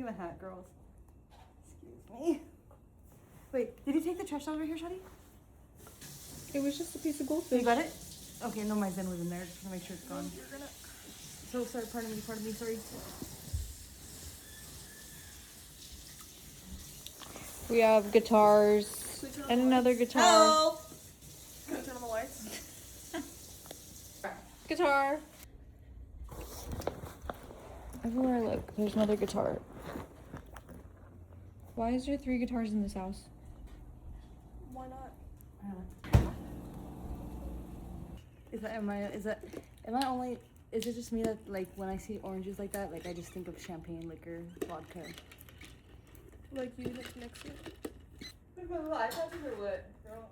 at the hat, girls. Excuse me. Wait, did you take the trash out over here, Shadi? It was just a piece of goldfish. You got it? Okay, no, my Zen was in there. Just want to make sure it's gone. You're gonna... So sorry, pardon me, sorry. We have guitars and another guitar. Help! Can I turn on the lights? Guitar. Everywhere I look, there's another guitar. Why is there 3 guitars in this house? Why not? Am I only, is it just me that, like, when I see oranges like that, like, I just think of champagne, liquor, vodka? Like you just mix it? I thought you were what, girl?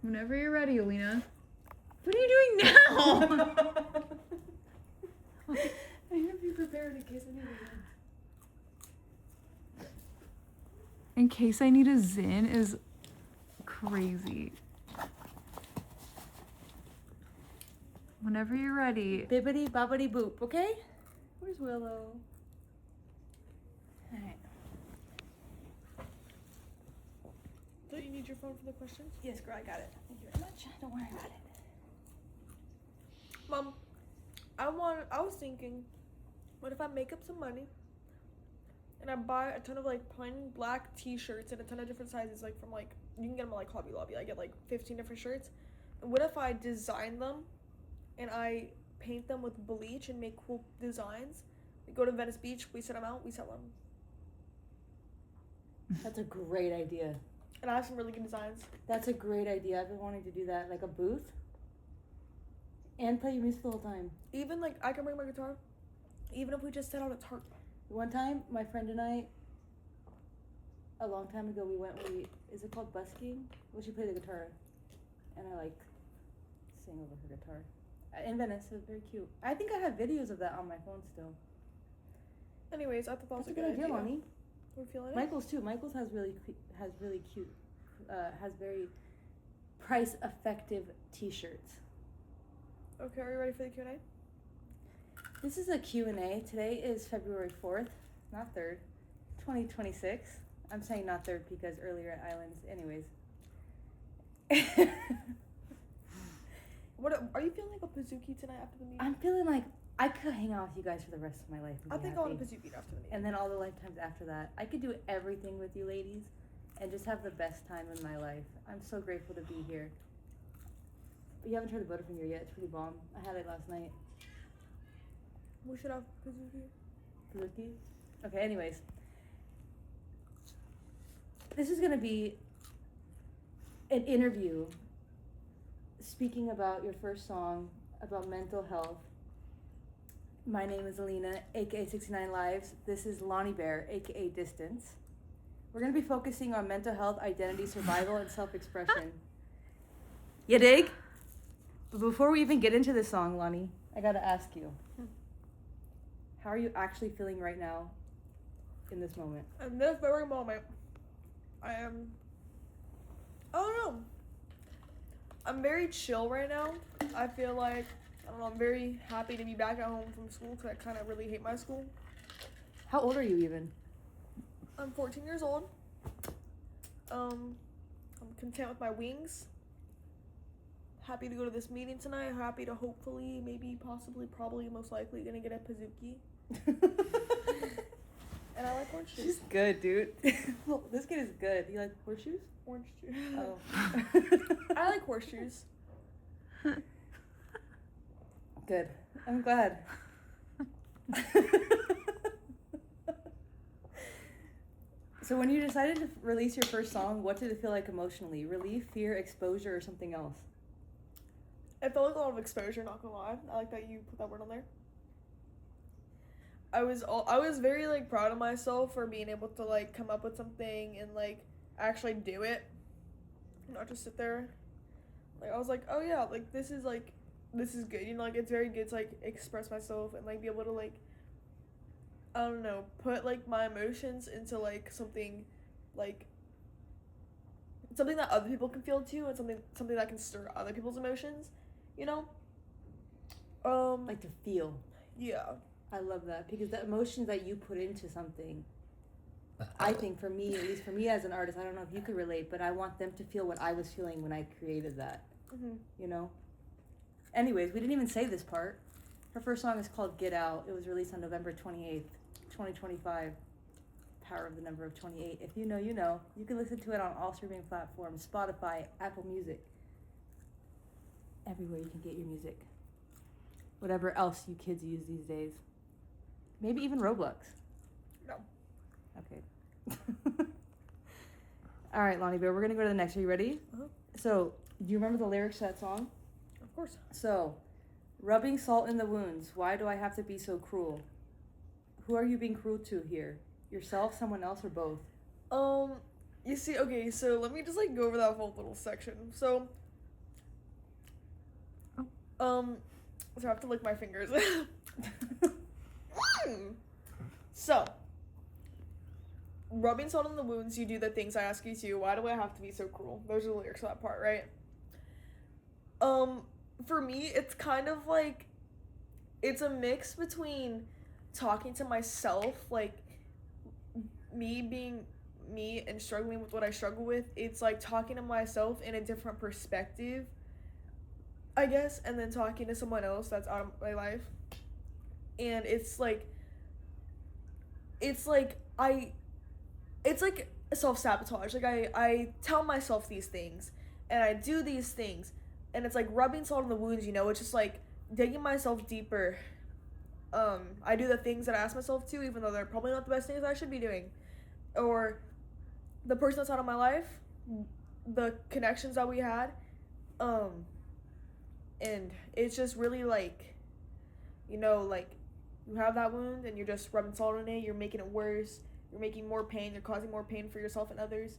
Whenever you're ready, Alina. What are you doing now? I have to be prepared in case I need it. In case I need a Zin is crazy. Whenever you're ready. Bibbidi bobbidi boop, okay? Where's Willow? Alright. Do you need your phone for the questions? Yes, girl, I got it. Thank you very much. Don't worry about it. Mom, I was thinking, what if I make up some money and I buy a ton of like plain black t-shirts in a ton of different sizes, like from like, you can get them at like Hobby Lobby. I get like 15 different shirts. And what if I design them and I paint them with bleach and make cool designs? We go to Venice Beach, we set them out, we sell them. That's a great idea. And I have some really good designs. That's a great idea. I've been wanting to do that, like a booth. And play your music the whole time. Even like, I can bring my guitar, even if we just set out a tarp. One time, my friend and I, a long time ago, is it called busking? Well, she played the guitar. And I like sang over her guitar. In Venice, it was very cute. I think I have videos of that on my phone still. Anyways, I thought that was That's a good idea. Lonnie. We're feeling it. Michael's too. Michael's has very price effective t-shirts. Okay, are you ready for the Q&A? This is a Q&A. Today is February 4th, not 3rd, 2026. I'm saying not 3rd because earlier at Islands. Anyways. What are you feeling like a Pizookie tonight after the meeting? I'm feeling like I could hang out with you guys for the rest of my life. I think I want a Pizookie after the meeting. And then all the lifetimes after that. I could do everything with you ladies and just have the best time in my life. I'm so grateful to be here. You haven't tried the Butterfinger yet. It's pretty bomb. I had it last night. We should have Pizookie. Pizookie? Okay, anyways. This is going to be an interview speaking about your first song, about mental health. My name is Alina, aka 69lives. This is Lonnie Bear, aka Distance. We're going to be focusing on mental health, identity, survival, and self-expression. You dig? But before we even get into this song, Lonnie, I got to ask you. How are you actually feeling right now in this moment? In this very moment, I don't know. I'm very chill right now. I feel like, I don't know, I'm very happy to be back at home from school because I kind of really hate my school. How old are you even? I'm 14 years old. I'm content with my wings. Happy to go to this meeting tonight. Happy to hopefully, maybe, possibly, probably, most likely gonna get a Pizookie. And I like horseshoes. She's good, dude. Well, this kid is good. You like horseshoes? Orange juice. Oh. I like horseshoes. Good. I'm glad. So when you decided to release your first song, what did it feel like emotionally? Relief, fear, exposure, or something else? It felt like a lot of exposure, not gonna lie. I like that you put that word on there. I was very like proud of myself for being able to like come up with something and like actually do it, not just sit there. Like I was like, oh yeah, like this is good, you know, like it's very good to like express myself and like be able to like, I don't know, put like my emotions into like something that other people can feel too, and something that can stir other people's emotions, you know. Like to feel. Yeah. I love that because the emotions that you put into something, I think for me, at least for me as an artist, I don't know if you could relate, but I want them to feel what I was feeling when I created that. Mm-hmm. You know? Anyways, we didn't even say this part. Her first song is called Get Out. It was released on November 28th, 2025. Power of the number of 28. If you know, you know. You can listen to it on all streaming platforms, Spotify, Apple Music. Everywhere you can get your music. Whatever else you kids use these days. Maybe even Roblox. No. Okay. All right, Lonnie Bear, we're going to go to the next. Are you ready? Uh-huh. So, do you remember the lyrics to that song? Of course. So, rubbing salt in the wounds. Why do I have to be so cruel? Who are you being cruel to here? Yourself, someone else, or both? You see, okay, so let me just, like, go over that whole little section. So, so I have to lick my fingers. So, rubbing salt in the wounds, you do the things I ask you to. Why do I have to be so cruel? Those are the lyrics to that part, right? For me, it's kind of like, it's a mix between talking to myself, like, me being me and struggling with what I struggle with. It's like talking to myself in a different perspective, I guess, and then talking to someone else that's out of my life. And it's like self-sabotage. Like, I tell myself these things, and I do these things, and it's like rubbing salt in the wounds, you know? It's just like digging myself deeper. I do the things that I ask myself to, even though they're probably not the best things I should be doing. Or the person that's out of my life, the connections that we had, and it's just really like, you know, like, you have that wound and you're just rubbing salt on it, you're making it worse, you're making more pain, you're causing more pain for yourself and others.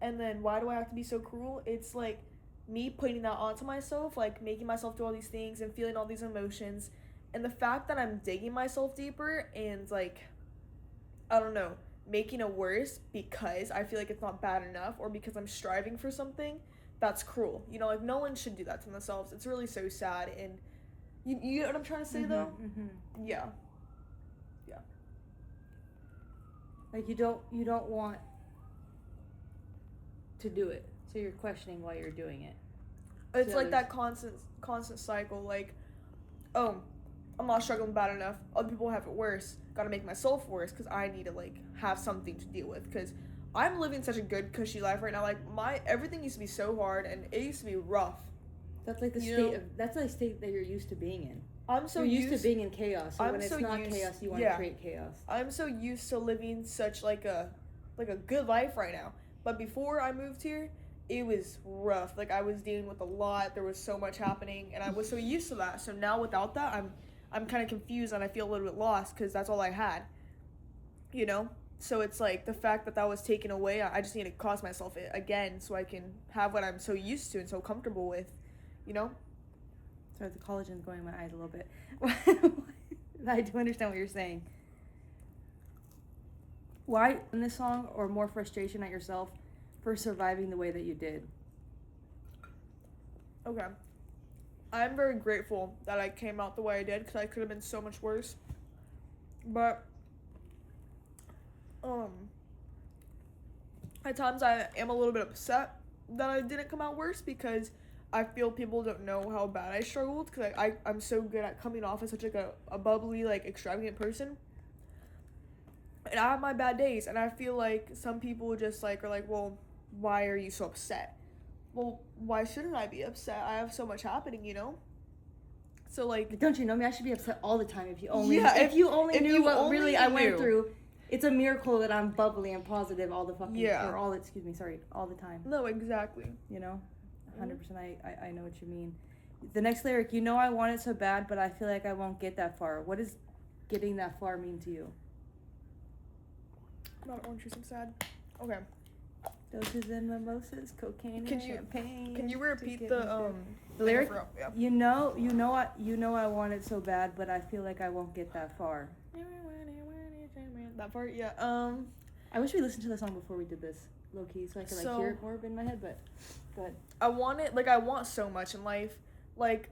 And then why do I have to be so cruel? It's like me putting that onto myself, like making myself do all these things and feeling all these emotions. And the fact that I'm digging myself deeper and, like, I don't know, making it worse because I feel like it's not bad enough or because I'm striving for something, that's cruel. You know, like, no one should do that to themselves. It's really so sad. And you know what I'm trying to say, though? Mm-hmm. Yeah. Like, you don't want to do it, so you're questioning why you're doing it. It's So like that constant cycle, like, oh, I'm not struggling bad enough, other people have it worse, gotta make myself worse because I need to, like, have something to deal with, because I'm living such a good cushy life right now. Like, everything used to be so hard and it used to be rough. That's like that's the state that you're used to being in. I'm so you're used to being in chaos, so I'm when it's so not used- chaos, you want yeah. to create chaos. I'm so used to living such like a good life right now. But before I moved here, it was rough. Like, I was dealing with a lot. There was so much happening, and I was so used to that. So now without that, I'm kind of confused and I feel a little bit lost because that's all I had. You know? So it's like the fact that was taken away, I just need to cause myself it again so I can have what I'm so used to and so comfortable with. You know? Sorry, the collagen's going in my eyes a little bit. I do understand what you're saying. Why in this song, or more frustration at yourself for surviving the way that you did? Okay. I'm very grateful that I came out the way I did because I could have been so much worse. But, at times I am a little bit upset that I didn't come out worse because I feel people don't know how bad I struggled because I'm so good at coming off as such like a bubbly, like, extravagant person. And I have my bad days, and I feel like some people just, like, are like, well, why are you so upset? Well, why shouldn't I be upset? I have so much happening, you know? So, like, Don't you know me? I should be upset all the time if you only if you only knew what only really I went knew. through. It's a miracle that I'm bubbly and positive all the fucking Yeah. or all all the time. No, exactly. You know? 100%. I know what you mean. The next lyric, you know I want it so bad, but I feel like I won't get that far. What does getting that far mean to you? Not orange juice, I'm sad. Okay. Doses and mimosas, cocaine and champagne. Can you repeat to get the me there. the lyric? Yeah. You know I want it so bad, but I feel like I won't get that far. That part, yeah. I wish we listened to the song before we did this, low key, so I could hear it more in my head. But I want it. Like, I want so much in life. Like,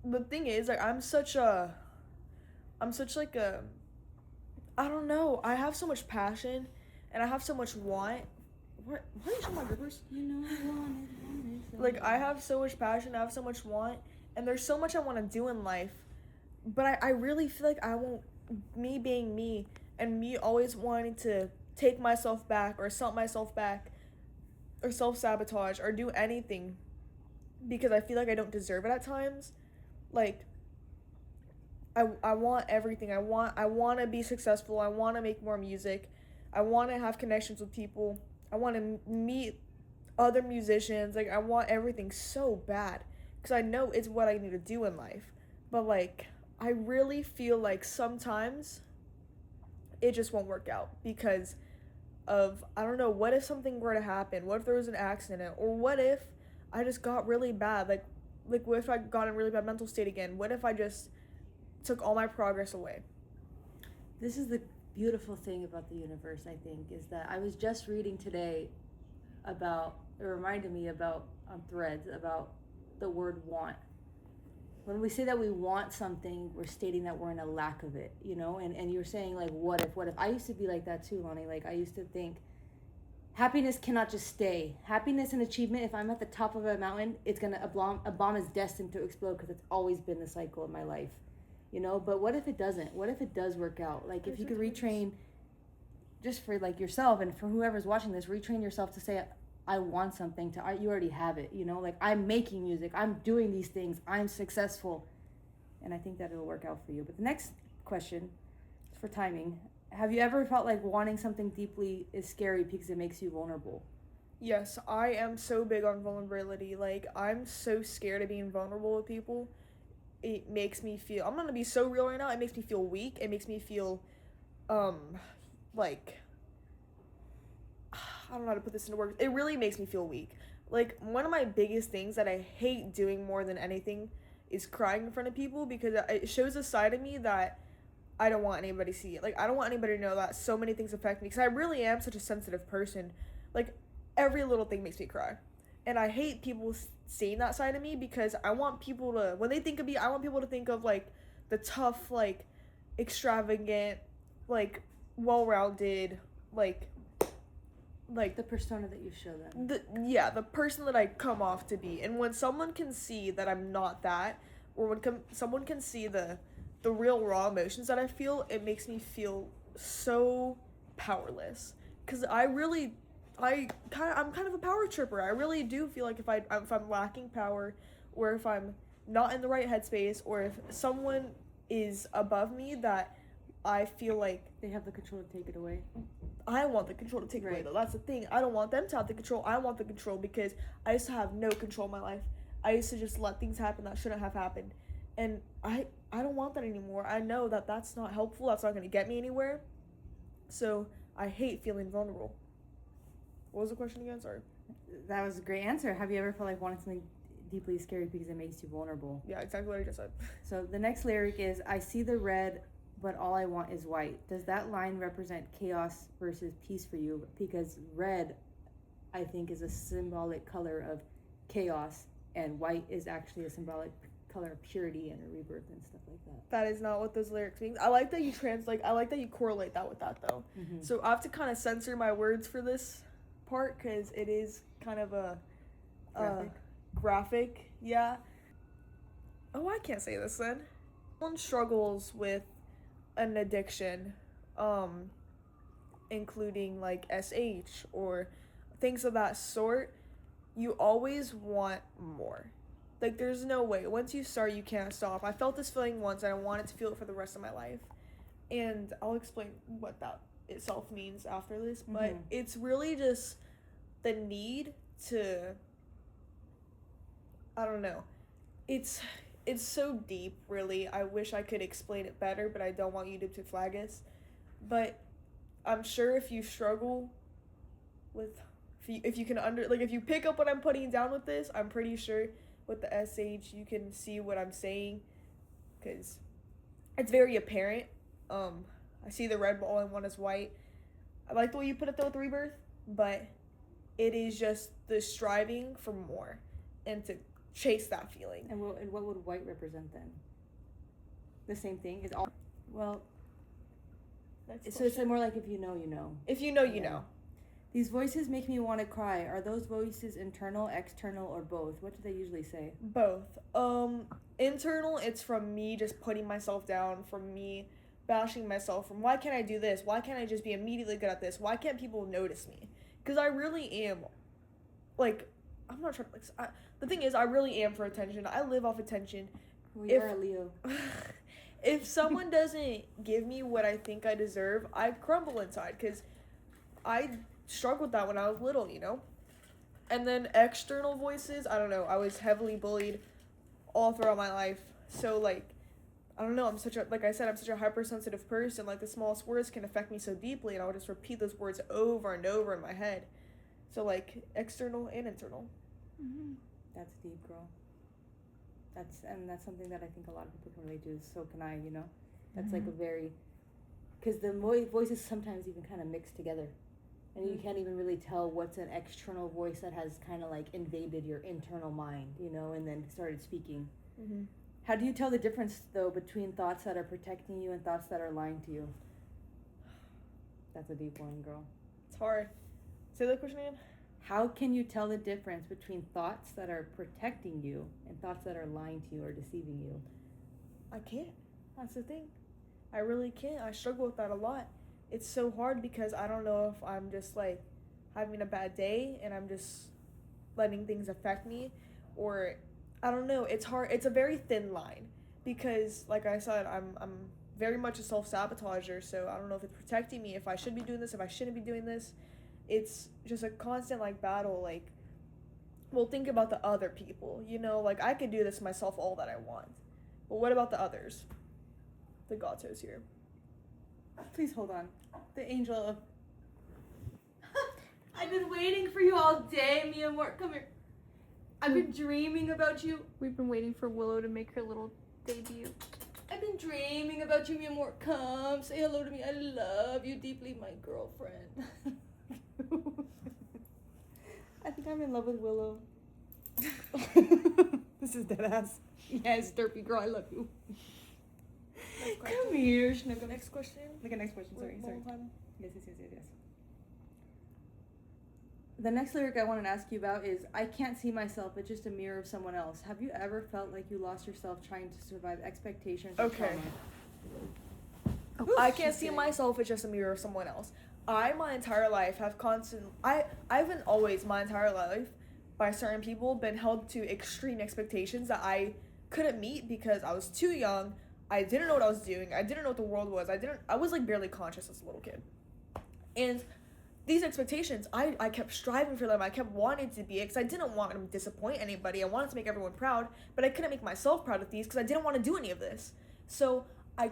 the thing is, like, I'm such a I'm such like a, I don't know, I have so much passion and I have so much want. What are you showing my grippers? You know I want it. Like, I have so much passion, I have so much want, and there's so much I want to do in life, but I really feel like I won't, me being me, and me always wanting to take myself back or sell myself back or self-sabotage or do anything because I feel like I don't deserve it at times. Like, I want everything. I want to be successful. I want to make more music. I want to have connections with people. I want to meet other musicians. Like, I want everything so bad because I know it's what I need to do in life. But like, I really feel like sometimes it just won't work out because of, I don't know, what if something were to happen? What if there was an accident? Or what if I just got really bad? Like what if I got in a really bad mental state again? What if I just took all my progress away? This is the beautiful thing about the universe, I think, is that I was just reading today about, it reminded me about, on Threads, about the word want. When we say that we want something, we're stating that we're in a lack of it, you know? And you're saying, like, what if? I used to be like that too, Lonnie. Like, I used to think happiness cannot just stay. Happiness and achievement, if I'm at the top of a mountain, it's gonna, a bomb is destined to explode because it's always been the cycle of my life, you know? But what if it doesn't? What if it does work out? Like, if you could retrain, just for, like, yourself and for whoever's watching this, retrain yourself to say, I want something, you already have it, you know? Like, I'm making music, I'm doing these things, I'm successful. And I think that it'll work out for you. But the next question is for timing. Have you ever felt like wanting something deeply is scary because it makes you vulnerable? Yes, I am so big on vulnerability. Like, I'm so scared of being vulnerable with people. It makes me feel, I'm gonna be so real right now, it makes me feel weak. It makes me feel, like, I don't know how to put this into words. It really makes me feel weak. Like, one of my biggest things that I hate doing more than anything is crying in front of people because it shows a side of me that I don't want anybody to see it. Like, I don't want anybody to know that so many things affect me because I really am such a sensitive person. Like, every little thing makes me cry. And I hate people seeing that side of me because I want people to, when they think of me, I want people to think of, like, the tough, like, extravagant, like, well-rounded, like The persona that you show them. The person that I come off to be. And when someone can see that I'm not that, or when someone can see the real raw emotions that I feel, it makes me feel so powerless. Because I'm kind of a power tripper. I really do feel like if I'm lacking power, or if I'm not in the right headspace, or if someone is above me, that I feel like they have the control to take it away. I want the control to take it away, though. That's the thing. I don't want them to have the control. I want the control because I used to have no control in my life. I used to just let things happen that shouldn't have happened. And I don't want that anymore. I know that that's not helpful. That's not going to get me anywhere. So I hate feeling vulnerable. What was the question again? Sorry. That was a great answer. Have you ever felt like wanting something deeply scary because it makes you vulnerable? Yeah, exactly what I just said. So the next lyric is, I see the red, but all I want is white. Does that line represent chaos versus peace for you? Because red, I think, is a symbolic color of chaos, and white is actually a symbolic color of purity and a rebirth and stuff like that. That is not what those lyrics mean. I like that you I like that you correlate that with that, though. Mm-hmm. So I have to kind of censor my words for this part because it is kind of a graphic. Yeah. Oh, I can't say this then. Someone struggles with an addiction, including like SH or things of that sort, you always want more. Like, there's no way. Once you start, you can't stop. I felt this feeling once and I wanted to feel it for the rest of my life. And I'll explain what that itself means after this, but it's really just the need to, I don't know. It's so deep, really. I wish I could explain it better, but I don't want YouTube to flag us. But I'm sure if you struggle with, if you can if you pick up what I'm putting down with this, I'm pretty sure with the SH you can see what I'm saying, because it's very apparent. I see the red, but all I want is white. I like the way you put it though with rebirth, but it is just the striving for more and to chase that feeling. And what would white represent then? The same thing? Is all Well, Next so it's question. more like if you know, you know. If you know, you Yeah. know. These voices make me want to cry. Are those voices internal, external, or both? What do they usually say? Both. Internal, it's from me just putting myself down, from me bashing myself, from why can't I do this? Why can't I just be immediately good at this? Why can't people notice me? Because I really am, like, I'm not trying to, the thing is, I really am for attention. I live off attention. We If- are a Leo. If someone doesn't give me what I think I deserve, I crumble inside because I struggled with that when I was little, you know? And then external voices, I don't know, I was heavily bullied all throughout my life. So, like, I don't know, I'm such a hypersensitive person. Like, the smallest words can affect me so deeply, and I would just repeat those words over and over in my head. So, like, external and internal. Mm-hmm. That's deep, girl. That's something that I think a lot of people can relate to. So can I, you know? That's like a very, because the voices sometimes even kind of mix together. And you can't even really tell what's an external voice that has kind of like invaded your internal mind, you know, and then started speaking. Mm-hmm. How do you tell the difference, though, between thoughts that are protecting you and thoughts that are lying to you? That's a deep one, girl. It's hard. Say that question again? How can you tell the difference between thoughts that are protecting you and thoughts that are lying to you or deceiving you? I can't. That's the thing. I really can't. I struggle with that a lot. It's so hard because I don't know if I'm just like having a bad day and I'm just letting things affect me, or I don't know. It's hard. It's a very thin line because, like I said, I'm very much a self-sabotager, so I don't know if it's protecting me, if I should be doing this, if I shouldn't be doing this. It's just a constant like battle. Like, well, think about the other people, you know, like I could do this myself all that I want, but what about the others? The Gato's here. Please hold on. The angel of... I've been waiting for you all day, Mia Moore. Come here. I've been dreaming about you. We've been waiting for Willow to make her little debut. I've been dreaming about you, Mia Moore. Come, say hello to me. I love you deeply, my girlfriend. I think I'm in love with Willow. This is dead ass. Yes, derpy girl, I love you. Come here, Snuggle. Next question. Like a next question, sorry. One time. Yes. The next lyric I want to ask you about is, I can't see myself, it's just a mirror of someone else. Have you ever felt like you lost yourself trying to survive expectations or Okay. trauma? I can't see myself as just a mirror of someone else. My entire life have I've been always my entire life by certain people been held to extreme expectations that I couldn't meet because I was too young. I didn't know what I was doing. I didn't know what the world was. I was like barely conscious as a little kid. And these expectations, I kept striving for them. I kept wanting to be it because I didn't want to disappoint anybody. I wanted to make everyone proud, but I couldn't make myself proud of these because I didn't want to do any of this. So I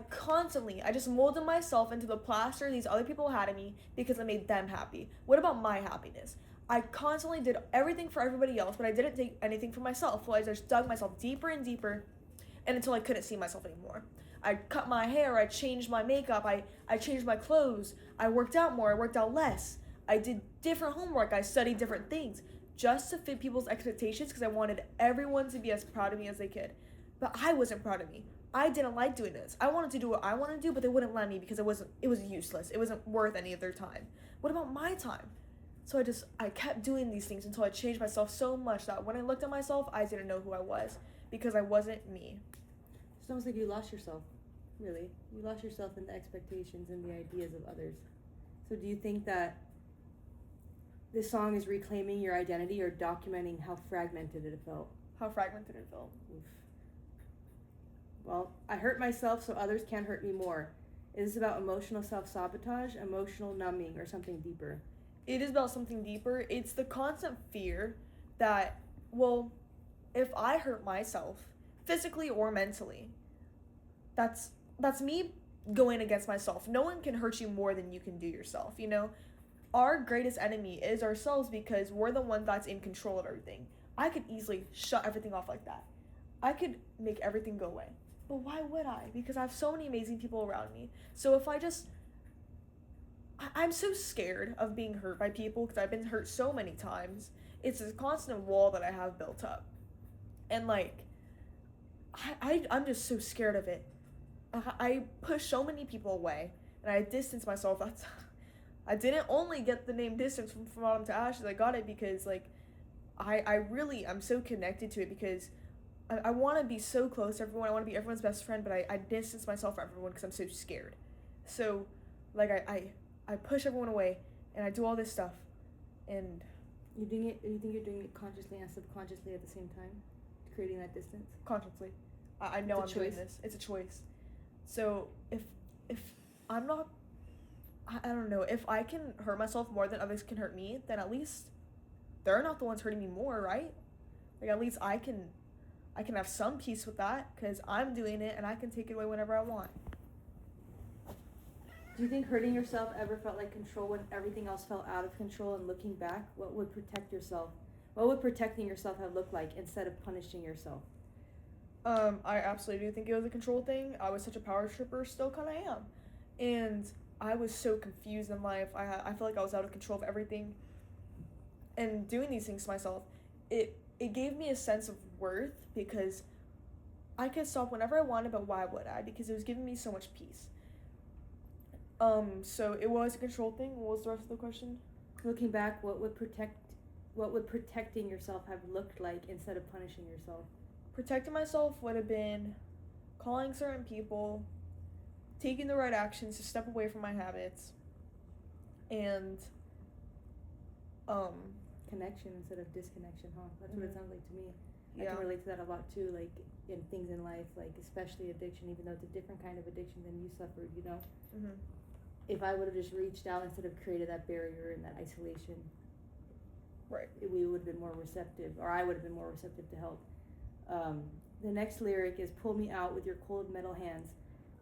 just molded myself into the plaster these other people had of me because it made them happy. What about my happiness? I constantly did everything for everybody else, but I didn't take anything for myself. So I just dug myself deeper and deeper, and until I couldn't see myself anymore. I cut my hair, I changed my makeup, I changed my clothes, I worked out more, I worked out less. I did different homework, I studied different things just to fit people's expectations because I wanted everyone to be as proud of me as they could. But I wasn't proud of me. I didn't like doing this. I wanted to do what I wanted to do, but they wouldn't let me because it was useless. It wasn't worth any of their time. What about my time? So I kept doing these things until I changed myself so much that when I looked at myself, I didn't know who I was because I wasn't me. It's almost like you lost yourself, really. You lost yourself in the expectations and the ideas of others. So do you think that this song is reclaiming your identity or documenting how fragmented it felt? How fragmented it felt. Oof. Well, I hurt myself so others can't hurt me more. Is this about emotional self-sabotage, emotional numbing, or something deeper? It is about something deeper. It's the constant fear that, well, if I hurt myself, physically or mentally, that's me going against myself. No one can hurt you more than you can do yourself, you know? Our greatest enemy is ourselves because we're the one that's in control of everything. I could easily shut everything off like that. I could make everything go away. But why would I? Because I have so many amazing people around me. So if I'm so scared of being hurt by people because I've been hurt so many times. It's a constant wall that I have built up. And like, I'm just so scared of it. I pushed so many people away, and I distanced myself. I didn't only get the name distance from Autumn to Ashes. I got it because like I'm so connected to it because I want to be so close to everyone. I want to be everyone's best friend, but I distance myself from everyone because I'm so scared. So, like, I push everyone away, and I do all this stuff, and... You think you're doing it consciously and subconsciously at the same time? Creating that distance? Consciously. I know I'm doing this. It's a choice. So, if I'm not... I don't know. If I can hurt myself more than others can hurt me, then at least they're not the ones hurting me more, right? Like, at least I can have some peace with that because I'm doing it and I can take it away whenever I want. Do you think hurting yourself ever felt like control when everything else felt out of control? And looking back, what would protect yourself? What would protecting yourself have looked like instead of punishing yourself? I absolutely do think it was a control thing. I was such a power tripper, still kind of am. And I was so confused in life. I felt like I was out of control of everything. And doing these things to myself, it gave me a sense of worth because I could stop whenever I wanted, but why would I? Because it was giving me so much peace. So it was a control thing. What was the rest of the question? Looking back, what would protecting yourself have looked like instead of punishing yourself? Protecting myself would have been calling certain people, taking the right actions to step away from my habits, and connection instead of disconnection, huh? That's what it sounds like to me. Yeah. I can relate to that a lot too, like in things in life, like especially addiction, even though it's a different kind of addiction than you suffered, you know? Mm-hmm. If I would have just reached out instead of created that barrier and that isolation, Right. We would have been more receptive, or I would have been more receptive to help. The next lyric is "Pull me out with your cold metal hands."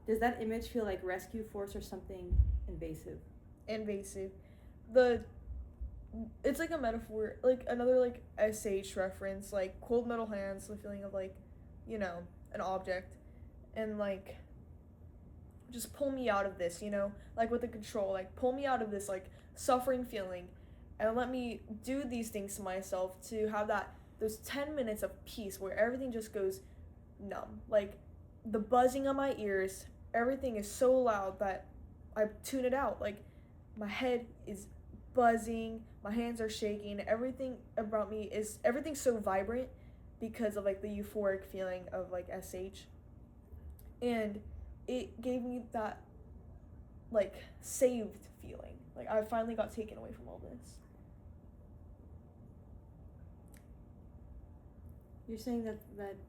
Does that image feel like rescue force or something invasive? Invasive. It's like a metaphor, like another like SH reference, like cold metal hands, the feeling of like, you know, an object, and like just pull me out of this, you know, like with the control, like pull me out of this like suffering feeling and let me do these things to myself to have those 10 minutes of peace where everything just goes numb, like the buzzing on my ears, everything is so loud that I tune it out, like my head is buzzing, my hands are shaking, everything about me is, everything's so vibrant because of like the euphoric feeling of like SH, and it gave me that like saved feeling, like I finally got taken away from all this. You're saying that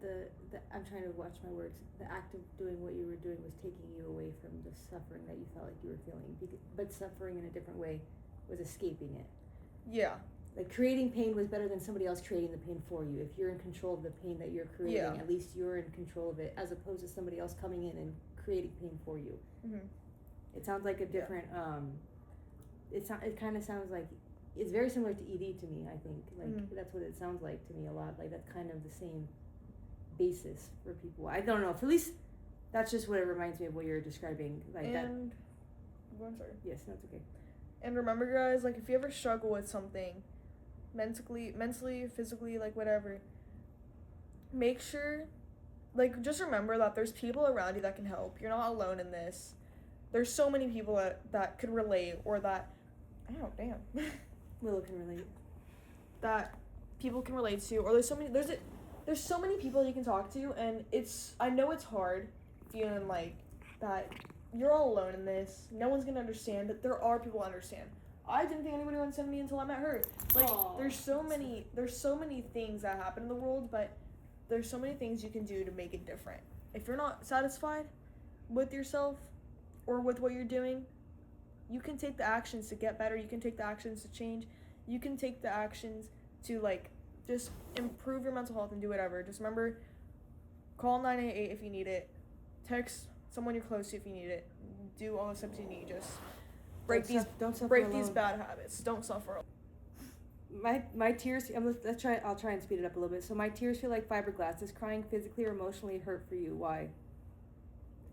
the I'm trying to watch my words. The act of doing what you were doing was taking you away from the suffering that you felt like you were feeling, but suffering in a different way was escaping it. Yeah. Like creating pain was better than somebody else creating the pain for you. If you're in control of the pain that you're creating, Yeah. at least you're in control of it, as opposed to somebody else coming in and creating pain for you. Mm-hmm. It sounds like a different. It kind of sounds like it's very similar to ED to me. I think that's what it sounds like to me a lot. Like that's kind of the same basis for people. I don't know. If at least that's just what it reminds me of what you're describing. Like that. I'm sorry. Yes, that's okay. And remember, guys, like if you ever struggle with something, mentally, physically, like whatever, make sure, like just remember that there's people around you that can help. You're not alone in this. There's so many people that could relate, or that, oh damn, Willow can relate. that people can relate to, or there's so many people you can talk to, and I know it's hard feeling like that you're all alone in this, no one's gonna understand, but there are people who understand. I didn't think anybody would understand me until I met her. Like, Aww. there's so many things that happen in the world, but there's so many things you can do to make it different. If you're not satisfied with yourself or with what you're doing, you can take the actions to get better, you can take the actions to change, you can take the actions to, like, just improve your mental health and do whatever. Just remember, call 988 if you need it, text someone you're close to if you need it, do all the steps you need, just break these bad habits, don't suffer. My tears, I'll try and speed it up a little bit. So my tears feel like fiberglass. Does crying physically or emotionally hurt for you? Why?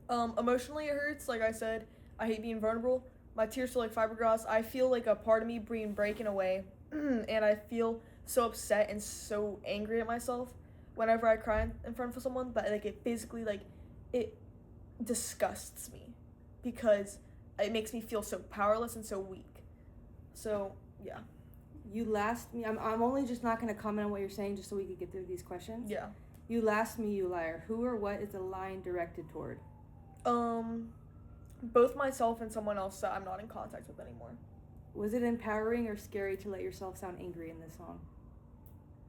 Emotionally it hurts, like I said, I hate being vulnerable. My tears feel like fiberglass. I feel like a part of me being breaking away, and I feel so upset and so angry at myself whenever I cry in front of someone, but like it physically, like it disgusts me because it makes me feel so powerless and so weak. So, yeah. You last me. I'm only just not going to comment on what you're saying just so we could get through these questions. Yeah. You last me, you liar. Who or what is the line directed toward? Both myself and someone else that I'm not in contact with anymore. Was it empowering or scary to let yourself sound angry in this song?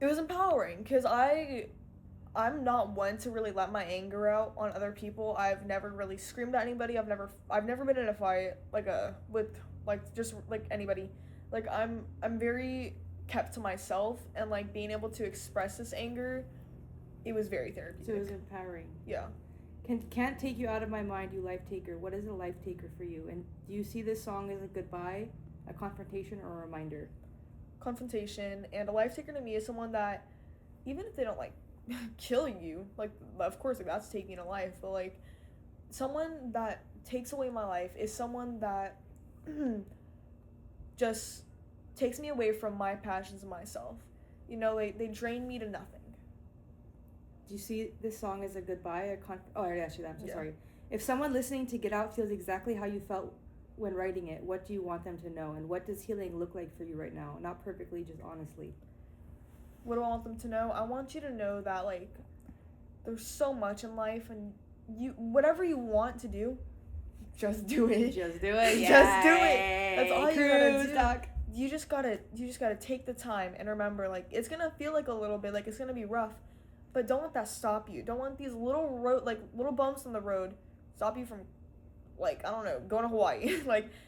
It was empowering because I'm not one to really let my anger out on other people. I've never really screamed at anybody. I've never been in a fight with just anybody. I'm very kept to myself, and being able to express this anger, it was very therapeutic. So it was empowering. Yeah. Can't take you out of my mind, you life taker. What is a life taker for you? And do you see this song as a goodbye, a confrontation, or a reminder? Confrontation. And a life taker to me is someone that, even if they don't kill you, of course that's taking a life, but someone that takes away my life is someone that just takes me away from my passions and myself. They drain me to nothing. Do you see this song as a goodbye? I already asked you that. I'm so sorry. If someone listening to Get Out feels exactly how you felt when writing it, what do you want them to know? And what does healing look like for you right now? Not perfectly, just honestly. What do I want them to know? I want you to know that, there's so much in life, and whatever you want to do, just do it. Just do it. Just do it. That's all you gotta do. Talk. You just gotta take the time and remember, it's gonna feel a little bit, it's gonna be rough. But don't let that stop you. Don't let these little bumps on the road stop you from, I don't know, going to Hawaii.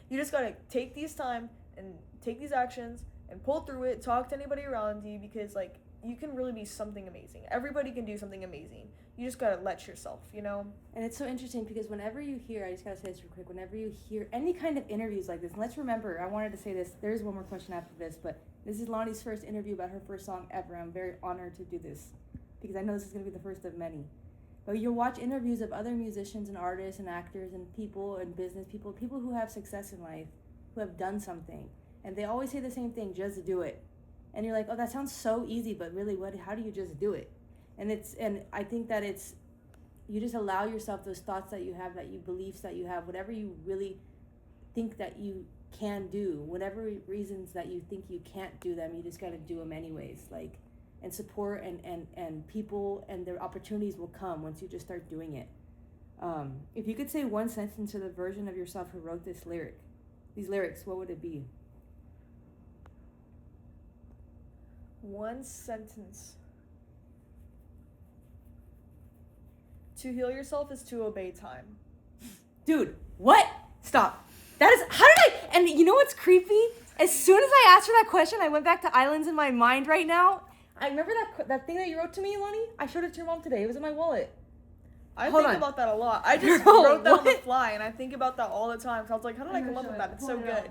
You just gotta take these time and take these actions and pull through it. Talk to anybody around you because, you can really be something amazing. Everybody can do something amazing. You just gotta let yourself, And it's so interesting because whenever you hear, I just gotta say this real quick, whenever you hear any kind of interviews like this, and let's remember, I wanted to say this, there's one more question after this, but this is Lonnie's first interview about her first song ever. I'm very honored to do this, because I know this is going to be the first of many. But you'll watch interviews of other musicians and artists and actors and people and business people who have success in life, who have done something. And they always say the same thing, just do it. And you're like, oh, that sounds so easy, but really, how do you just do it? And I think that you just allow yourself those thoughts that you have, beliefs that you have, whatever you really think that you can do, whatever reasons that you think you can't do them, you just got to do them anyways. And support and people and their opportunities will come once you just start doing it. If you could say one sentence to the version of yourself who wrote these lyrics, what would it be? One sentence. To heal yourself is to obey time. Dude, what? Stop. That is, how did and you know what's creepy? As soon as I asked her that question, I went back to islands in my mind right now. I remember that thing that you wrote to me, Lonnie? I showed it to your mom today. It was in my wallet. I think about that a lot. I just wrote that on the fly, and I think about that all the time. So I was like, how did I come up with that? It's so good.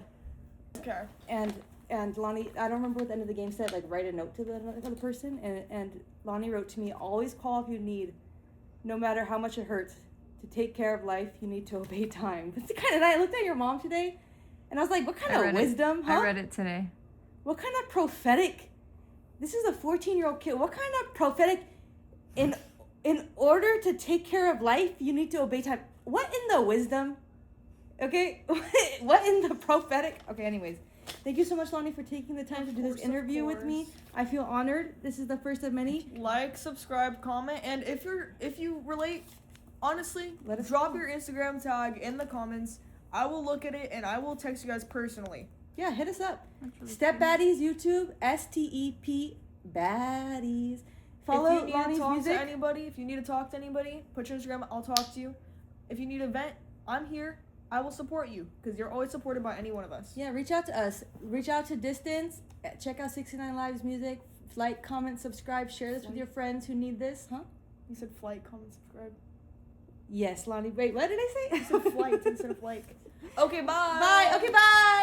Okay. And Lonnie, I don't remember what the end of the game said, write a note to the other person. And Lonnie wrote to me, always call if you need, no matter how much it hurts. To take care of life, you need to obey time. And I looked at your mom today, and I was like, what kind of wisdom, huh? I read it today. What kind of prophetic? This is a 14-year-old kid. What kind of prophetic? In order to take care of life, you need to obey time. What in the wisdom? Okay? What in the prophetic? Okay, anyways. Thank you so much, Lonnie, for taking the time to do this interview with me. I feel honored. This is the first of many. Subscribe, comment, and if you relate, honestly, drop your Instagram tag in the comments. I will look at it and I will text you guys personally. Yeah, hit us up. Step Baddies YouTube, STEP Baddies. Follow Lonnie's music. If you need to talk to anybody, put your Instagram. I'll talk to you. If you need a vent, I'm here. I will support you because you're always supported by any one of us. Yeah, reach out to us. Reach out to Distance. Check out 69lives music. Like, comment, subscribe. Share this with your friends who need this. Huh? You said flight, comment, subscribe. Yes, Lonnie. Wait, what did I say? You said flight instead of like. Okay, bye. Bye. Okay, bye.